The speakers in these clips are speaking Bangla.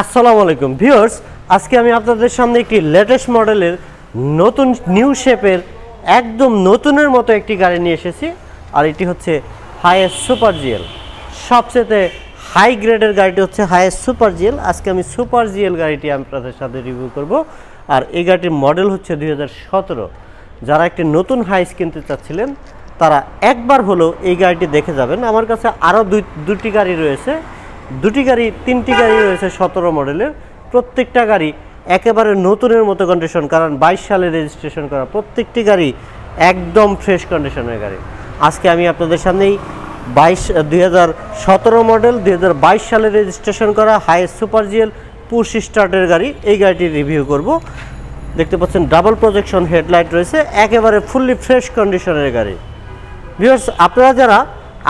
আসসালামু আলাইকুম ভিউয়ার্স, আজকে আমি আপনাদের সামনে একটি লেটেস্ট মডেলের নতুন নিউ শেপের একদম নতুনের মতো একটি গাড়ি নিয়ে এসেছি। আর এটি হচ্ছে হাইয়েস সুপার জিএল। সবচেয়ে হাই গ্রেডের গাড়িটি হচ্ছে হাইয়েস সুপার জিএল। আজকে আমি সুপার জিএল গাড়িটি আপনাদের সাথে রিভিউ করব। আর এই গাড়িটির মডেল হচ্ছে 2017। যারা একটি নতুন হাইস কিনতে চাচ্ছিলেন তারা একবার হলেও এই গাড়িটি দেখে যাবেন। আমার কাছে আরও দুটি গাড়ি রয়েছে, তিনটি গাড়ি রয়েছে 17 মডেলের। প্রত্যেকটা গাড়ি একেবারে নতুনের মতো কন্ডিশন, কারণ 22 সালে রেজিস্ট্রেশন করা। প্রত্যেকটি গাড়ি একদম ফ্রেশ কন্ডিশনের গাড়ি। আজকে আমি আপনাদের সামনেই 2017 মডেল 2022 সালে রেজিস্ট্রেশন করা হাইয়েস সুপার জিএল পুশ স্টার্টের গাড়ি, এই গাড়িটির রিভিউ করব। দেখতে পাচ্ছেন ডাবল প্রজেকশন হেডলাইট রয়েছে, একেবারে ফুললি ফ্রেশ কন্ডিশনের গাড়ি। ভিউয়ার্স, আপনারা যারা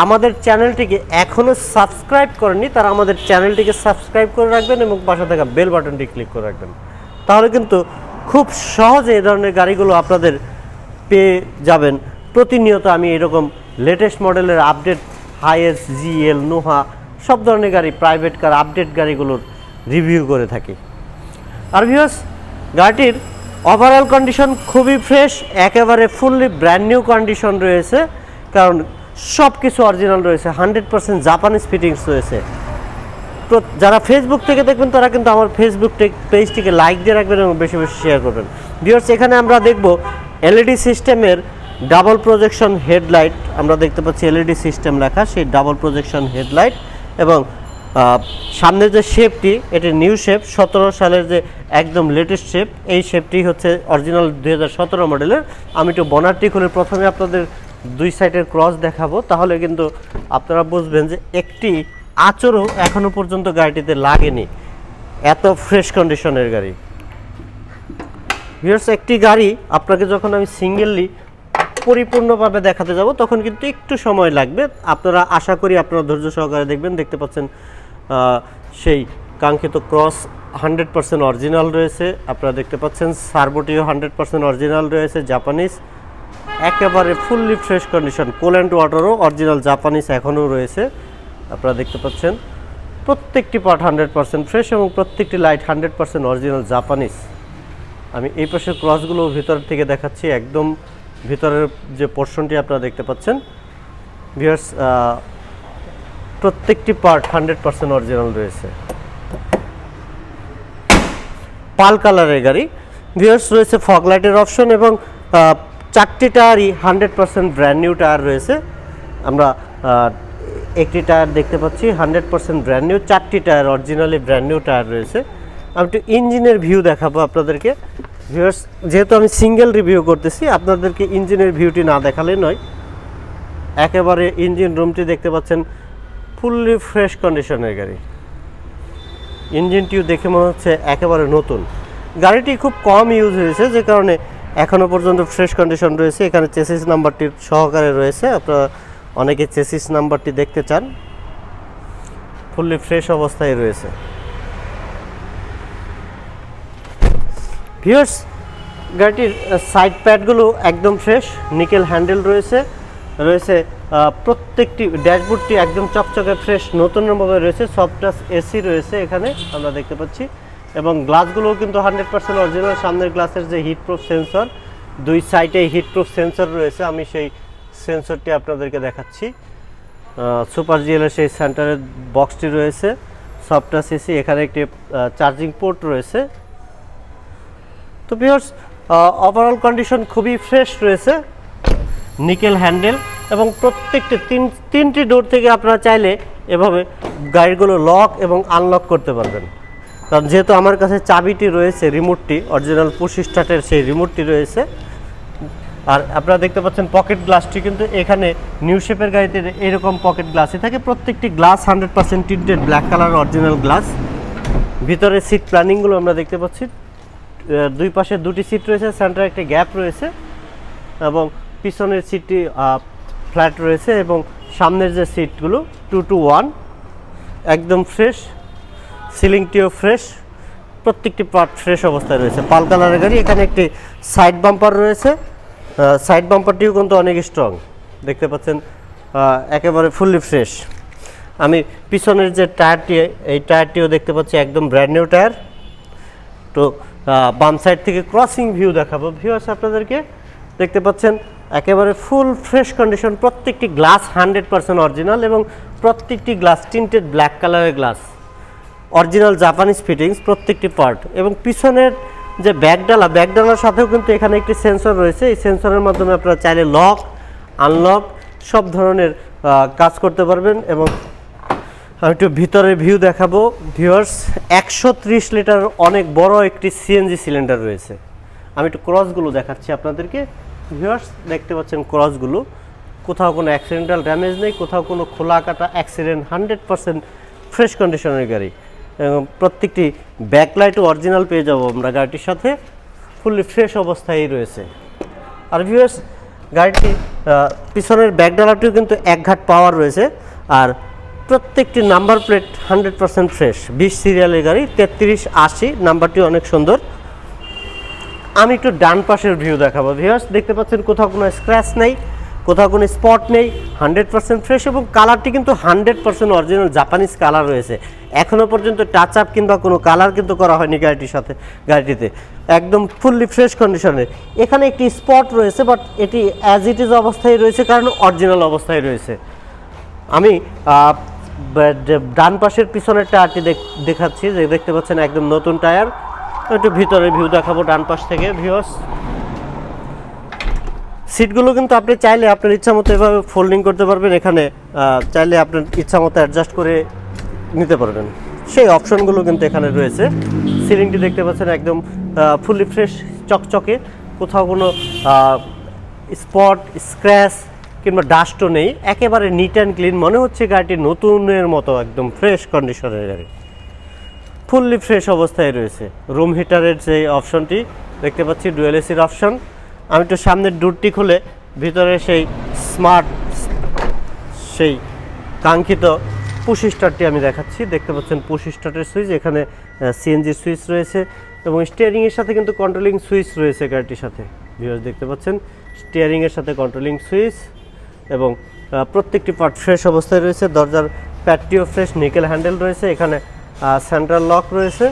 আমাদের চ্যানেলটিকে এখনও সাবস্ক্রাইব করেননি তারা আমাদের চ্যানেলটিকে সাবস্ক্রাইব করে রাখবেন এবং পাশে থাকা বেল বাটনটি ক্লিক করে রাখবেন। তাহলে কিন্তু খুব সহজে এই ধরনের গাড়িগুলো আপনাদের পেয়ে যাবেন। প্রতিনিয়ত আমি এরকম লেটেস্ট মডেলের আপডেট হাইয়েস, জিএল, নোহা সব ধরনের গাড়ি, প্রাইভেট কার আপডেট গাড়িগুলোর রিভিউ করে থাকি। আর ভিউয়ার্স, গাড়িটির ওভারঅল কন্ডিশন খুবই ফ্রেশ, একেবারে ফুললি ব্র্যান্ড নিউ কন্ডিশন রয়েছে। কারণ সব কিছু অরিজিনাল রয়েছে, 100% জাপানিজ ফিটিংস রয়েছে। তো যারা ফেসবুক থেকে দেখবেন তারা কিন্তু আমার ফেসবুক পেজটিকে লাইক দিয়ে রাখবেন এবং বেশি বেশি শেয়ার করবেন। ভিউয়ার্স, এখানে আমরা দেখব এলইডি সিস্টেমের ডাবল প্রজেকশন হেডলাইট। আমরা দেখতে পাচ্ছি এলইডি সিস্টেম লেখা, সেই ডাবল প্রজেকশন হেডলাইট। এবং সামনের যে শেপটি, এটি নিউ শেপ, 17 সালের যে একদম লেটেস্ট শেপ, এই শেপটি হচ্ছে অরিজিনাল 2017 মডেলের। আমি একটু বনারটি খুলে প্রথমে আপনাদের দুই সাইডের ক্রস দেখাবো, তাহলে কিন্তু আপনারা বুঝবেন যে একটি আঁচড়ও এখনো পর্যন্ত গাড়িটিতে লাগেনি, এত ফ্রেশ কন্ডিশনের গাড়ি। ভিউয়ার্স, একটি গাড়ি আপনাকে যখন আমি সিঙ্গেললি পরিপূর্ণভাবে দেখাতে যাব তখন কিন্তু একটু সময় লাগবে। আপনারা আশা করি আপনারা ধৈর্য সহকারে দেখবেন। দেখতে পাচ্ছেন সেই কাঙ্ক্ষিত ক্রস 100% অরিজিনাল রয়েছে। আপনারা দেখতে পাচ্ছেন সার্বোটিও 100% অরিজিনাল রয়েছে, জাপানিজ, একেবারে ফুললি ফ্রেশ কন্ডিশন। কোল অ্যান্ড ওয়াটারও অরিজিনাল জাপানিজ এখনও রয়েছে। আপনারা দেখতে পাচ্ছেন প্রত্যেকটি পার্ট 100% ফ্রেশ এবং প্রত্যেকটি লাইট 100% অরিজিনাল জাপানিজ। আমি এই পাশের ক্রসগুলো ভিতর থেকে দেখাচ্ছি, একদম ভিতরের যে পোর্শনটি আপনারা দেখতে পাচ্ছেন। ভিউয়ার্স, প্রত্যেকটি পার্ট 100% অরিজিনাল রয়েছে। পাল কালারের গাড়ি। ভিউয়ার্স, রয়েছে ফগ লাইটের অপশন এবং চারটি টায়ারই 100% ব্র্যান্ড নিউ টায়ার রয়েছে। আমরা একটি টায়ার দেখতে পাচ্ছি 100% ব্র্যান্ড নিউ, চারটি tyre originally brand new tyre রয়েছে। আমি একটু ইঞ্জিনের ভিউ দেখাবো আপনাদেরকে। ভিউয়ার্স, যেহেতু আমি সিঙ্গেল রিভিউ করতেছি, আপনাদেরকে ইঞ্জিনের ভিউটি না দেখালে নয়। একেবারে ইঞ্জিন রুমটি দেখতে পাচ্ছেন ফুললি ফ্রেশ কন্ডিশনের গাড়ি। ইঞ্জিনটিও দেখে মনে হচ্ছে একেবারে নতুন। গাড়িটি খুব কম ইউজ হয়েছে, যে কারণে এখনও পর্যন্ত ফ্রেশ কন্ডিশন রয়েছে। এখানে চেসিস নাম্বারটির সহকারে রয়েছে, আপনারা অনেকে চেসিস নাম্বারটি দেখতে চান। ফুললি ফ্রেশ অবস্থায় রয়েছে। ভিউয়ার্স, গাড়িটির সাইড প্যাডগুলো একদম ফ্রেশ, নিকেল হ্যান্ডেল রয়েছে। প্রত্যেকটি ড্যাশবোর্ডটি একদম চকচকে ফ্রেশ নতুনের মতো রয়েছে। সফট টাচ এসি রয়েছে এখানে আমরা দেখতে পাচ্ছি। এবং গ্লাসগুলোও কিন্তু 100% অরিজিনাল। সামনের গ্লাসের যে হিটপ্রুফ সেন্সর, দুই সাইডে হিটপ্রুফ সেন্সর রয়েছে, আমি সেই সেন্সরটি আপনাদেরকে দেখাচ্ছি। সুপার জিএলের সেই সেন্টারের বক্সটি রয়েছে, সফট টাচ এসি, এখানে একটি চার্জিং পোর্ট রয়েছে। তো ভিউয়ার্স, ওভারঅল কন্ডিশন খুবই ফ্রেশ রয়েছে, নিকেল হ্যান্ডেল এবং প্রত্যেকটি তিনটি ডোর থেকে আপনারা চাইলে এভাবে গাড়িগুলো লক এবং আনলক করতে পারবেন। কারণ যেহেতু আমার কাছে চাবিটি রয়েছে, রিমোটটি অরিজিনাল পুশ স্টার্টের সেই রিমোটটি রয়েছে। আর আপনারা দেখতে পাচ্ছেন পকেট গ্লাসটি কিন্তু এখানে নিউ শেপের গাড়িতে এরকম পকেট গ্লাসই থাকে। প্রত্যেকটি glass 100% tinted black colour original glass. ভিতরে সিট প্ল্যানিংগুলো আমরা দেখতে পাচ্ছি, দুই পাশে দুটি সিট রয়েছে, সেন্টারে একটি গ্যাপ রয়েছে এবং পিছনের সিটটি ফ্ল্যাট রয়েছে এবং সামনের যে সিটগুলো 2-to-1 একদম ফ্রেশ। সিলিংটিও ফ্রেশ, প্রত্যেকটি পার্ট ফ্রেশ অবস্থায় রয়েছে। পাল কালারের গাড়ি। এখানে একটি সাইড বাম্পার রয়েছে, সাইড বাম্পারটিও কিন্তু অনেক স্ট্রং, দেখতে পাচ্ছেন একেবারে ফুললি ফ্রেশ। আমি পিছনের যে টায়ারটি, এই টায়ারটিও দেখতে পাচ্ছি একদম ব্র্যান্ড নিউ টায়ার। তো বাম সাইড থেকে ক্রসিং ভিউ দেখাবো ভিউয়ার্স আপনাদেরকে। দেখতে পাচ্ছেন একেবারে ফুল ফ্রেশ কন্ডিশন, প্রত্যেকটি গ্লাস 100% অরিজিনাল এবং প্রত্যেকটি গ্লাস টিন্টেড ব্ল্যাক কালারের গ্লাস, অরিজিনাল জাপানিজ ফিটিংস প্রত্যেকটি পার্ট। এবং পিছনের যে ব্যাগডালার সাথেও কিন্তু এখানে একটি সেন্সর রয়েছে। এই সেন্সরের মাধ্যমে আপনারা চাইলে লক আনলক সব ধরনের কাজ করতে পারবেন। এবং আমি একটু ভিতরে ভিউ দেখাবো ভিউয়ার্স। 130 লিটার অনেক বড় একটি সিএনজি সিলিন্ডার রয়েছে। আমি একটু ক্রসগুলো দেখাচ্ছি আপনাদেরকে ভিউয়ার্স। দেখতে পাচ্ছেন ক্রসগুলো, কোথাও কোনো অ্যাক্সিডেন্টাল ড্যামেজ নেই, কোথাও কোনো খোলা কাটা অ্যাক্সিডেন্ট, 100% ফ্রেশ কন্ডিশনের গাড়ি। এবং প্রত্যেকটি ব্যাকলাইটও অরিজিনাল পেয়ে যাবো আমরা গাড়িটির সাথে, ফুললি ফ্রেশ অবস্থায় রয়েছে। আর ভিউয়ার্স গাড়িটি পিছনের ব্যাকডালাটিও কিন্তু এক ঘাট পাওয়ার রয়েছে। আর প্রত্যেকটি নাম্বার প্লেট 100% ফ্রেশ, 20 সিরিয়ালের গাড়ি, 3380 নাম্বারটি অনেক সুন্দর। আমি একটু ডান পাশের ভিউ দেখাবো ভিউয়ার্স। দেখতে পাচ্ছেন কোথাও কোনো স্ক্র্যাচ নেই, কোথাও কোনো স্পট নেই, 100% ফ্রেশ। এবং কালারটি কিন্তু 100% অরিজিনাল জাপানিজ কালার রয়েছে। এখনও পর্যন্ত টাচ আপ কিংবা কোনো কালার কিন্তু করা হয়নি গাড়িটিতে, একদম ফুললি ফ্রেশ কন্ডিশনে। এখানে একটি স্পট রয়েছে, বাট এটি অ্যাজ ইট ইজ অবস্থায় রয়েছে, কারণ অরিজিনাল অবস্থায় রয়েছে। আমি ডান পাশের পিছনের টায়ারটি দেখাচ্ছি, যে দেখতে পাচ্ছেন একদম নতুন টায়ার। একটু ভিতরে ভিউ দেখাবো ডান পাশ থেকে ভিউয়ার্স। সিটগুলো কিন্তু আপনি চাইলে আপনার ইচ্ছা মতো এভাবে ফোল্ডিং করতে পারবেন, এখানে চাইলে আপনার ইচ্ছা মতো অ্যাডজাস্ট করে নিতে পারবেন, সেই অপশনগুলো কিন্তু এখানে রয়েছে। সিলিংটি দেখতে পাচ্ছেন একদম ফুললি ফ্রেশ চকচকে, কোথাও কোনো স্পট স্ক্র্যাচ কিংবা ডাস্টও নেই, একেবারে নিট অ্যান্ড ক্লিন। মনে হচ্ছে গাড়িটি নতুনের মতো, একদম ফ্রেশ কন্ডিশনের গাড়ি, ফুললি ফ্রেশ অবস্থায় রয়েছে। রুম হিটারের যে অপশনটি দেখতে পাচ্ছি, ডুয়েল এসির অপশন। আমি একটু সামনের ডোরটি খুলে ভিতরে সেই স্মার্ট, সেই কাঙ্ক্ষিত পুশ স্টার্টটি আমি দেখাচ্ছি। দেখতে পাচ্ছেন পুশ স্টার্টের সুইচ, এখানে সিএনজি সুইচ রয়েছে এবং স্টিয়ারিংয়ের সাথে কিন্তু কন্ট্রোলিং সুইচ রয়েছে গাড়িটির সাথে ভিউয়ার্স। দেখতে পাচ্ছেন স্টিয়ারিংয়ের সাথে কন্ট্রোলিং সুইচ এবং প্রত্যেকটি পার্ট ফ্রেশ অবস্থায় রয়েছে। দরজার প্যাডটিও ফ্রেশ, নিকেল হ্যান্ডেল রয়েছে, এখানে সেন্ট্রাল লক রয়েছে।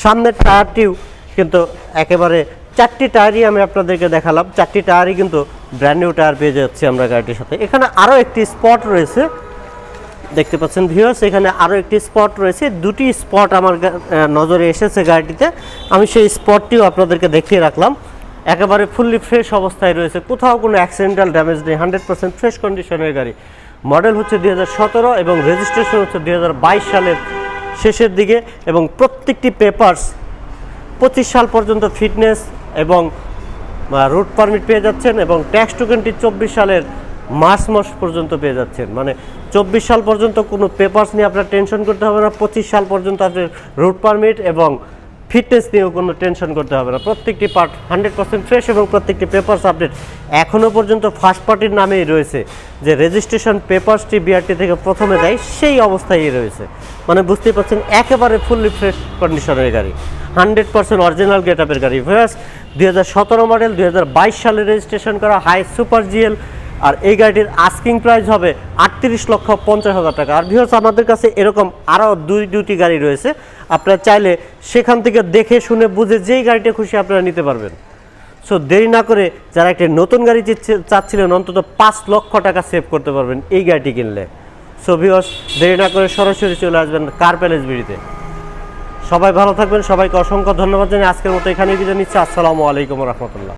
সামনের টায়ারটিও কিন্তু একেবারে, 4টি টায়ারই আমি আপনাদেরকে দেখালাম, 4টি টায়ারই কিন্তু ব্র্যান্ড নিউ টায়ার পেয়ে যাচ্ছি আমরা গাড়িটির সাথে। এখানে আরও একটি স্পট রয়েছে, দেখতে পাচ্ছেন ভিউয়ার্স, এখানে আরও একটি স্পট রয়েছে। 2টি স্পট আমার নজরে এসেছে গাড়িটিতে, আমি সেই স্পটটিও আপনাদেরকে দেখিয়ে রাখলাম। একেবারে ফুললি ফ্রেশ অবস্থায় রয়েছে, কোথাও কোনো অ্যাক্সিডেন্টাল ড্যামেজ নেই, 100% ফ্রেশ কন্ডিশনের গাড়ি। মডেল হচ্ছে 2017 এবং রেজিস্ট্রেশন হচ্ছে 2022 সালের শেষের দিকে। এবং প্রত্যেকটি পেপারস 25 সাল পর্যন্ত ফিটনেস এবং রুট পারমিট পেয়ে যাচ্ছেন। এবং ট্যাক্স টোকেনটি 24 সালের মার্চ মাস পর্যন্ত পেয়ে যাচ্ছেন। মানে 24 সাল পর্যন্ত কোনো পেপারস নিয়ে আপনার টেনশন করতে হবে না, 25 সাল পর্যন্ত আপনার রুট পারমিট এবং ফিটনেস নিয়েও কোনো টেনশন করতে হবে না। প্রত্যেকটি পার্ট 100% ফ্রেশ এবং প্রত্যেকটি পেপারস আপডেট। এখনও পর্যন্ত ফার্স্ট পার্টির নামেই রয়েছে, যে রেজিস্ট্রেশন পেপারসটি বিআরটি থেকে প্রথমে দেয় সেই অবস্থায় রয়েছে। মানে বুঝতেই পারছেন একেবারে ফুললি ফ্রেশ কন্ডিশনের গাড়ি, 100% অরিজিনাল গেট আপের গাড়ি। ভিউয়ার্স 2017 মডেল, 2022 সালে রেজিস্ট্রেশন করা হাইস সুপার জিএল। আর এই গাড়িটির আস্কিং প্রাইস হবে 38,50,000 টাকা। আর ভিউয়ার্স আমাদের কাছে এরকম আরও দুটি গাড়ি রয়েছে, আপনারা চাইলে সেখান থেকে দেখে শুনে বুঝে যেই গাড়িটা খুশি আপনারা নিতে পারবেন। সো দেরি না করে যারা একটা নতুন গাড়ি চাচ্ছিলেন, অন্তত 5 লক্ষ টাকা সেভ করতে পারবেন এই গাড়িটি কিনলে। সো ভিউয়ার্স দেরি না করে সরাসরি চলে আসবেন কার প্যালেস বিডিতে। সবাই ভালো থাকবেন, সবাইকে অসংখ্য ধন্যবাদ জানিয়ে আজকের মতো এখানেই বিদায় নিচ্ছি। আসসালামু আলাইকুম রহমতুল্লাহ।